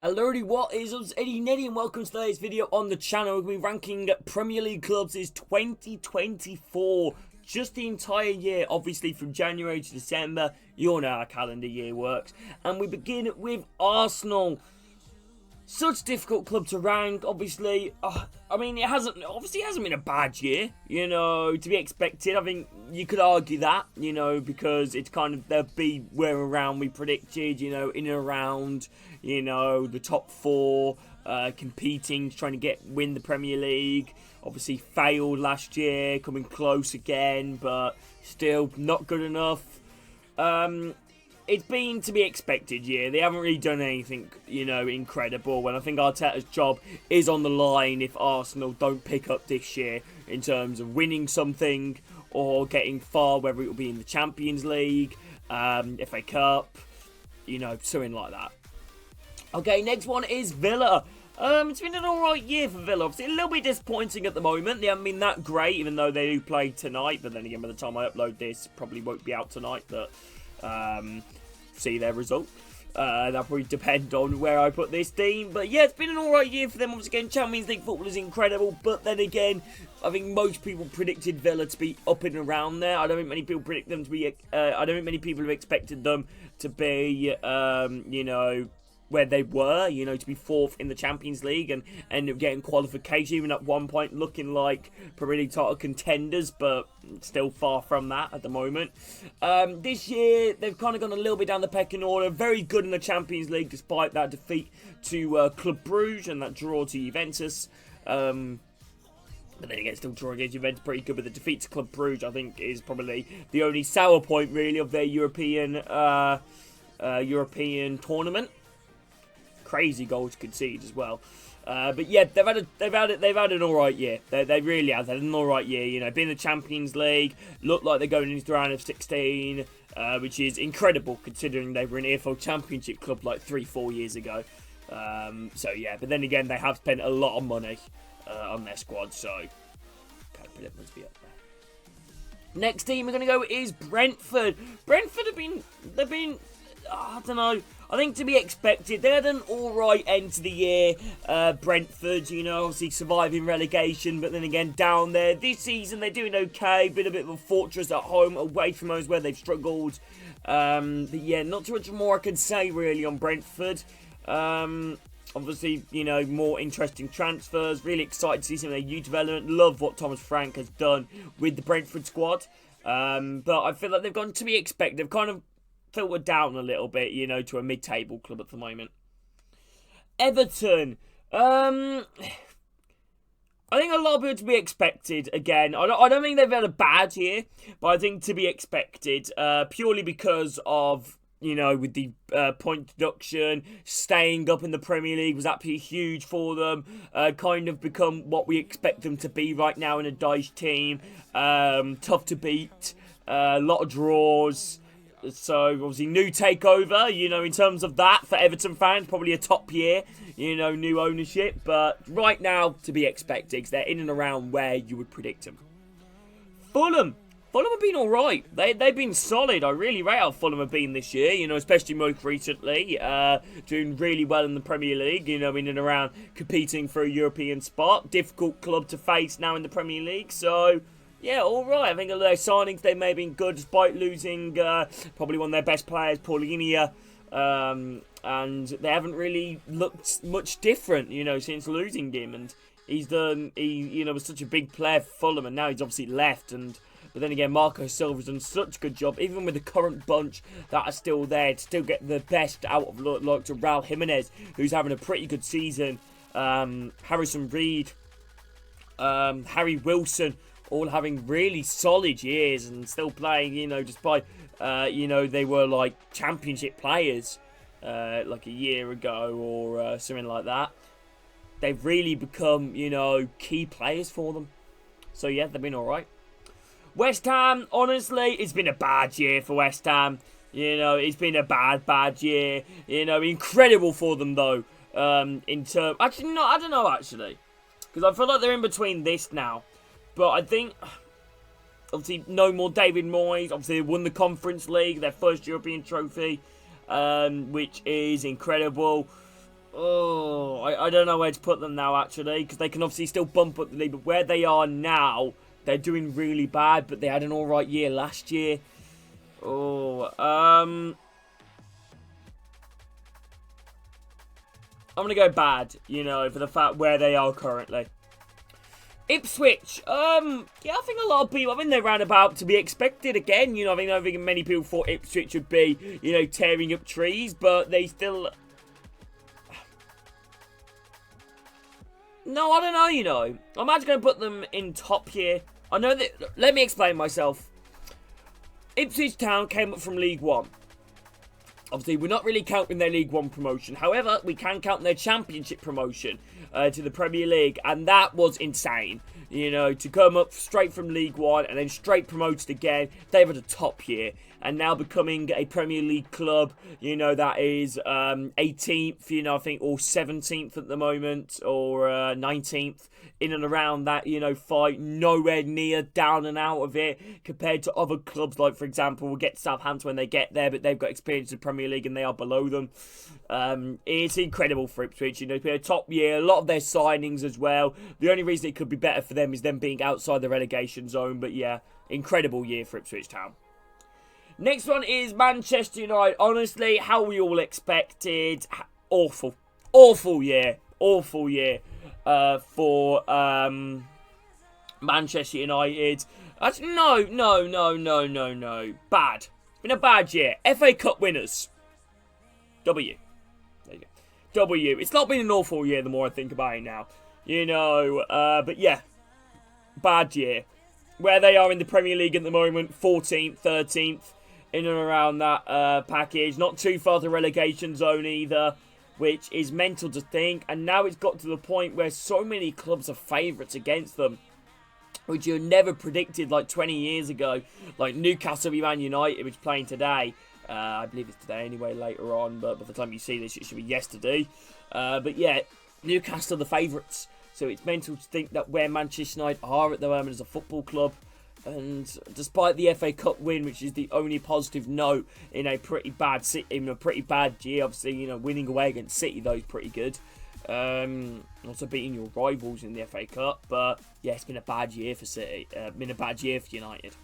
Hello, what is up? It's Eddie Neddy, and welcome to today's video on the channel. We're going to be ranking Premier League clubs is 2024. Just the entire year, obviously from January to December. You all know how calendar year works. And we begin with Arsenal. Such a difficult club to rank, obviously. I mean, it hasn't been a bad year, to be expected. I think you could argue that, because it's kind of, they'll be where around we predicted, in and around, the top four, competing, trying to win the Premier League. Obviously failed last year, coming close again, but still not good enough. It's been to be expected year. They haven't really done anything, incredible. And I think Arteta's job is on the line if Arsenal don't pick up this year in terms of winning something or getting far, whether it will be in the Champions League, FA Cup, something like that. Okay, next one is Villa. It's been an alright year for Villa. Obviously, a little bit disappointing at the moment. They haven't been that great, even though they do play tonight. But then again, by the time I upload this, it probably won't be out tonight. But see their result. That'll probably depend on where I put this team. But yeah, it's been an alright year for them. Once again, Champions League football is incredible. But then again, I think most people predicted Villa to be up and around there. I don't think many people predict them to be. I don't think many people have expected them to be, where they were, to be fourth in the Champions League and end up getting qualification, even at one point looking like Premier League title contenders, but still far from that at the moment. This year, they've kind of gone a little bit down the pecking order. Very good in the Champions League, despite that defeat to Club Brugge and that draw to Juventus. But then again, still drawing against Juventus pretty good, but the defeat to Club Brugge, I think, is probably the only sour point, really, of their European tournament. Crazy goals conceded as well, but yeah, they've had an all right year. They really have had an all right year. Being in the Champions League, look like they're going into the round of 16, which is incredible considering they were an EFL Championship club like 3-4 years ago. So yeah, but then again, they have spent a lot of money on their squad, so can't predict them to be up there. Next team we're going to go is Brentford. Brentford they've been. I don't know. I think to be expected. They had an alright end to the year. Brentford, obviously surviving relegation, but then again down there. This season they're doing okay. Been a bit of a fortress at home, away from those where they've struggled. But yeah, not too much more I can say really on Brentford. Obviously, more interesting transfers. Really excited to see some of their youth development. Love what Thomas Frank has done with the Brentford squad. But I feel like they've gone to be expected. They've kind of filtered down a little bit, to a mid-table club at the moment. Everton. I think a lot of people to be expected again. I don't think they've had a bad year, but I think to be expected, purely because of, with the point deduction, staying up in the Premier League was absolutely huge for them. Kind of become what we expect them to be right now in a Dyche team. Tough to beat. A lot of draws. So, obviously, new takeover, in terms of that, for Everton fans, probably a top year, new ownership. But right now, to be expected, because they're in and around where you would predict them. Fulham have been alright. They've been solid. I really rate how Fulham have been this year, especially most recently. Doing really well in the Premier League, in and around competing for a European spot. Difficult club to face now in the Premier League, so yeah, alright. I think of their signings, they may have been good despite losing probably one of their best players, Paulinho. And they haven't really looked much different, since losing him. And he was such a big player for Fulham, and now he's obviously left. But then again, Marco Silva's done such a good job, even with the current bunch that are still there, to still get the best out of like to Raul Jimenez, who's having a pretty good season. Harrison Reed, Harry Wilson, all having really solid years and still playing, despite, they were like championship players like a year ago or something like that. They've really become, key players for them. So yeah, they've been alright. West Ham, honestly, it's been a bad year for West Ham. It's been a bad year. Incredible for them though. Actually, no, I don't know actually, because I feel like they're in between this now. But I think, obviously, no more David Moyes. Obviously, they won the Conference League, their first European trophy, which is incredible. Oh, I don't know where to put them now, actually, because they can obviously still bump up the league, but where they are now, they're doing really bad, but they had an alright year last year. Oh, I'm going to go bad, you know, for the fact where they are currently. Ipswich, yeah, I think a lot of people, I think they're roundabout to be expected again. You know, I don't think many people thought Ipswich would be, you know, tearing up trees, but they still... No, I don't know, you know. I'm actually going to put them in top here. I know that... Let me explain myself. Ipswich Town came up from League One. Obviously, we're not really counting their League One promotion. However, we can count their Championship promotion to the Premier League. And that was insane. You know, to come up straight from League One and then straight promoted again. They've had a top year. And now becoming a Premier League club, you know, that is 18th, you know, I think, or 17th at the moment, or 19th, in and around that, you know, fight, nowhere near down and out of it, compared to other clubs, like, for example, we'll get to Southampton when they get there, but they've got experience in the Premier League and they are below them. It's incredible for Ipswich, you know, it's been a top year, a lot of their signings as well. The only reason it could be better for them is them being outside the relegation zone, but yeah, incredible year for Ipswich Town. Next one is Manchester United. Honestly, how we all expected. Awful. Awful year. Awful year for Manchester United. No. Bad. It's been a bad year. FA Cup winners. W. There you go. W. It's not been an awful year the more I think about it now. You know, but yeah. Bad year. Where they are in the Premier League at the moment, 14th, 13th. In and around that package. Not too far to relegation zone either, which is mental to think. And now it's got to the point where so many clubs are favourites against them, which you never predicted like 20 years ago. Like Newcastle v Man United, which is playing today. I believe it's today anyway, later on. But by the time you see this, it should be yesterday. But yeah, Newcastle the favourites. So it's mental to think that where Manchester United are at the moment as a football club. And despite the FA Cup win, which is the only positive note in a pretty bad year, obviously, you know, winning away against City though is pretty good. Also beating your rivals in the FA Cup, but yeah, it's been a bad year for City. Been a bad year for United.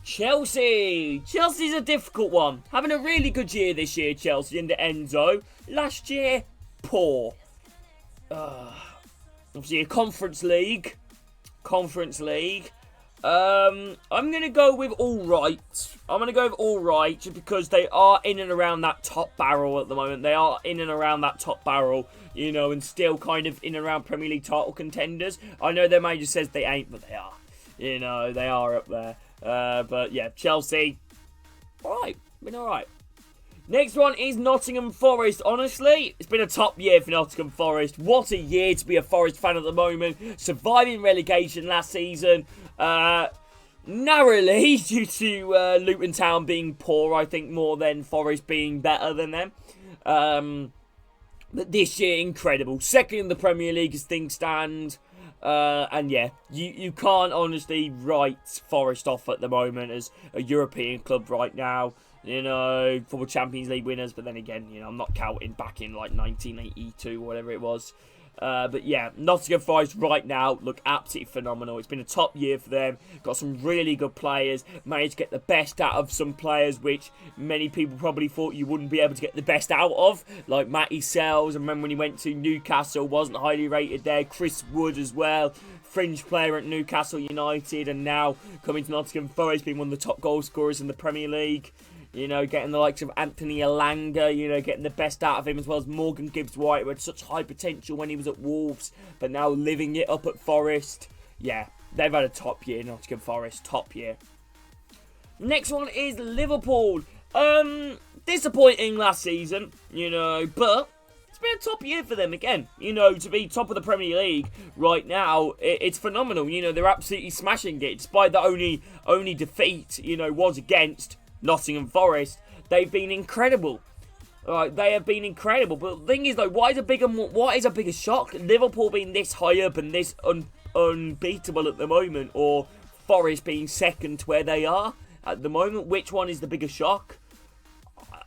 Chelsea's a difficult one. Having a really good year this year, Chelsea in the Enzo. Last year, poor. Obviously a Conference League. I'm going to go with alright. Just because they are in and around that top barrel at the moment. They are in and around that top barrel, you know, and still kind of in and around Premier League title contenders. I know their manager says they ain't, but they are. You know, they are up there. But yeah, Chelsea, alright, been alright. Next one is Nottingham Forest. Honestly, it's been a top year for Nottingham Forest. What a year to be a Forest fan at the moment. Surviving relegation last season. Narrowly due to Luton Town being poor, I think, more than Forest being better than them. But this year, incredible. Second in the Premier League as things stand. And yeah, you can't honestly write Forest off at the moment as a European club right now. You know, for Champions League winners, but then again, you know, I'm not counting back in like 1982 or whatever it was. But yeah, Nottingham Forest right now look absolutely phenomenal. It's been a top year for them. Got some really good players. Managed to get the best out of some players which many people probably thought you wouldn't be able to get the best out of. Like Matty Sells. I remember when he went to Newcastle, wasn't highly rated there. Chris Wood as well. Fringe player at Newcastle United. And now coming to Nottingham Forest, being one of the top goal scorers in the Premier League. You know, getting the likes of Anthony Elanga, you know, getting the best out of him, as well as Morgan Gibbs-White, who had such high potential when he was at Wolves, but now living it up at Forest. Yeah, they've had a top year, Nottingham Forest, top year. Next one is Liverpool. Disappointing last season, you know, but it's been a top year for them again. You know, to be top of the Premier League right now, it's phenomenal. You know, they're absolutely smashing it, despite the only defeat, you know, was against Nottingham Forest. They've been incredible. They have been incredible. But the thing is, though, what is a bigger shock? Liverpool being this high up and this unbeatable at the moment, or Forest being second to where they are at the moment? Which one is the bigger shock?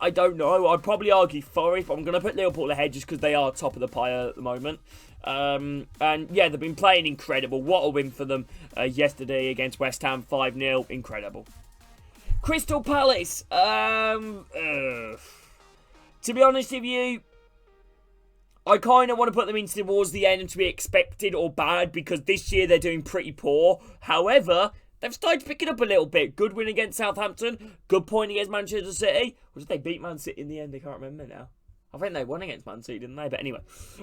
I don't know. I'd probably argue Forest. I'm going to put Liverpool ahead just because they are top of the pile at the moment. And yeah, they've been playing incredible. What a win for them yesterday against West Ham, 5-0. Incredible. Crystal Palace. To be honest with you, I kind of want to put them in towards the end to be expected or bad because this year they're doing pretty poor. However, they've started picking up a little bit. Good win against Southampton. Good point against Manchester City. Or did they beat Man City in the end? I can't remember now. I think they won against Man City, didn't they? But anyway.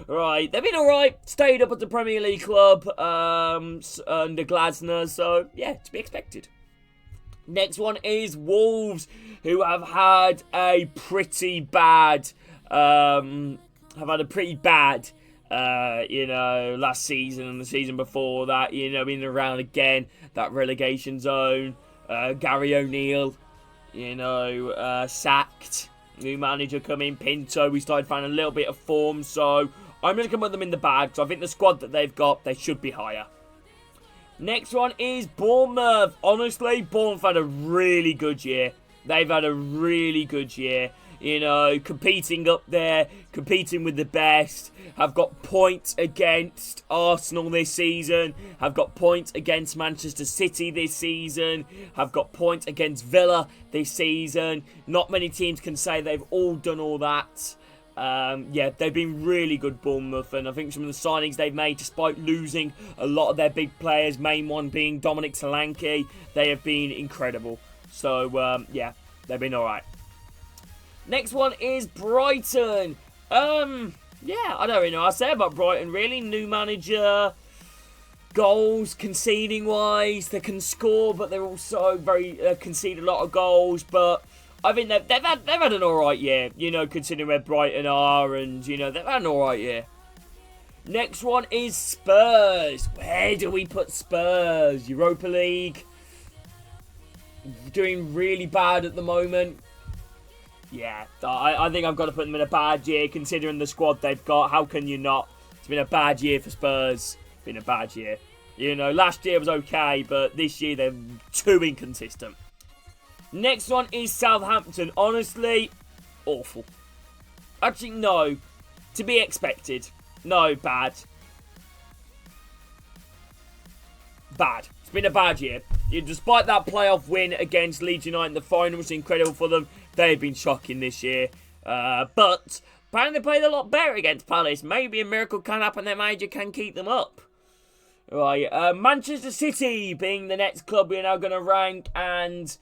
Right. They've been alright. Stayed up at the Premier League club under Glasner. So, yeah, to be expected. Next one is Wolves, who have had a pretty bad... last season and the season before that, in and around again, that relegation zone. Gary O'Neill, sacked. New manager coming, Pinto. We started finding a little bit of form, so I'm going to come with them in the bag. So I think the squad that they've got, they should be higher. Next one is Bournemouth. Honestly, Bournemouth had a really good year. They've had a really good year. Competing up there, competing with the best, have got points against Arsenal this season, have got points against Manchester City this season, have got points against Villa this season. Not many teams can say they've all done all that. They've been really good, Bournemouth, and I think some of the signings they've made, despite losing a lot of their big players, main one being Dominic Solanke, they have been incredible. So, they've been alright. Next one is Brighton. I don't really know what to say about Brighton, really. New manager, goals, conceding wise, they can score, but they're also very concede a lot of goals. But I think they've had an alright year, considering where Brighton are, and they've had an alright year. Next one is Spurs. Where do we put Spurs? Europa League. Doing really bad at the moment. Yeah, I think I've got to put them in a bad year, considering the squad they've got. How can you not? It's been a bad year for Spurs. It's been a bad year. Last year was okay, but this year they're too inconsistent. Next one is Southampton. Honestly, awful. Actually, no. To be expected. No, bad. Bad. It's been a bad year. Despite that playoff win against Leeds United in the final, was incredible for them. They've been shocking this year. But apparently they played a lot better against Palace. Maybe a miracle can happen. Their manager can keep them up. Right. Manchester City being the next club we're now going to rank. And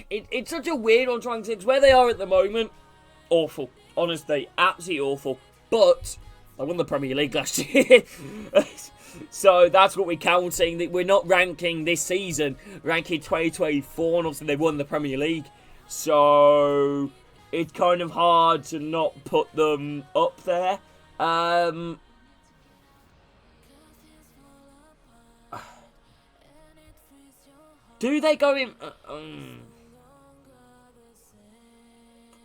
it's such a weird one trying to say. It's where they are at the moment. Awful. Honestly, absolutely awful. But I won the Premier League last year. So that's what we're counting. That we're not ranking this season. Ranking 2024. And obviously they won the Premier League. So it's kind of hard to not put them up there. Do they go in?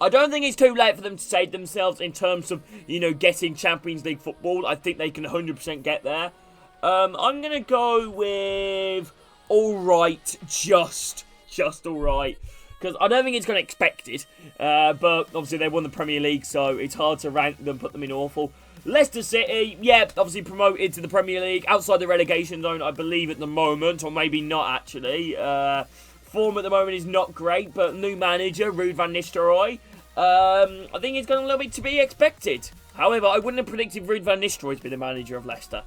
I don't think it's too late for them to save themselves in terms of, getting Champions League football. I think they can 100% get there. I'm going to go with alright, just alright. Because I don't think it's going to expect it. But obviously they won the Premier League, so it's hard to rank them, put them in awful. Leicester City, obviously promoted to the Premier League. Outside the relegation zone, I believe, at the moment. Or maybe not, actually. Form at the moment is not great, but new manager, Ruud van Nistelrooy. I think it's got a little bit to be expected. However, I wouldn't have predicted Ruud van Nistelrooy to be the manager of Leicester.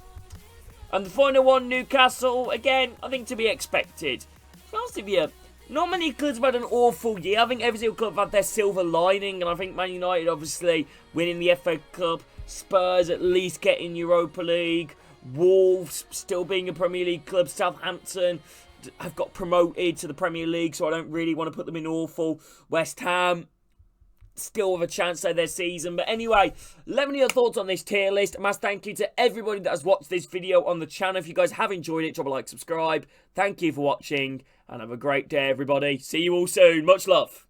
And the final one, Newcastle. Again, I think to be expected. To be honest with you, not many clubs have had an awful year. I think every single club have had their silver lining. And I think Man United, obviously, winning the FA Cup. Spurs at least getting Europa League. Wolves still being a Premier League club. Southampton have got promoted to the Premier League, so I don't really want to put them in awful. West Ham still have a chance to their season. But anyway, let me know your thoughts on this tier list. A massive thank you to everybody that has watched this video on the channel. If you guys have enjoyed it, drop a like, subscribe. Thank you for watching, and have a great day, everybody. See you all soon. Much love.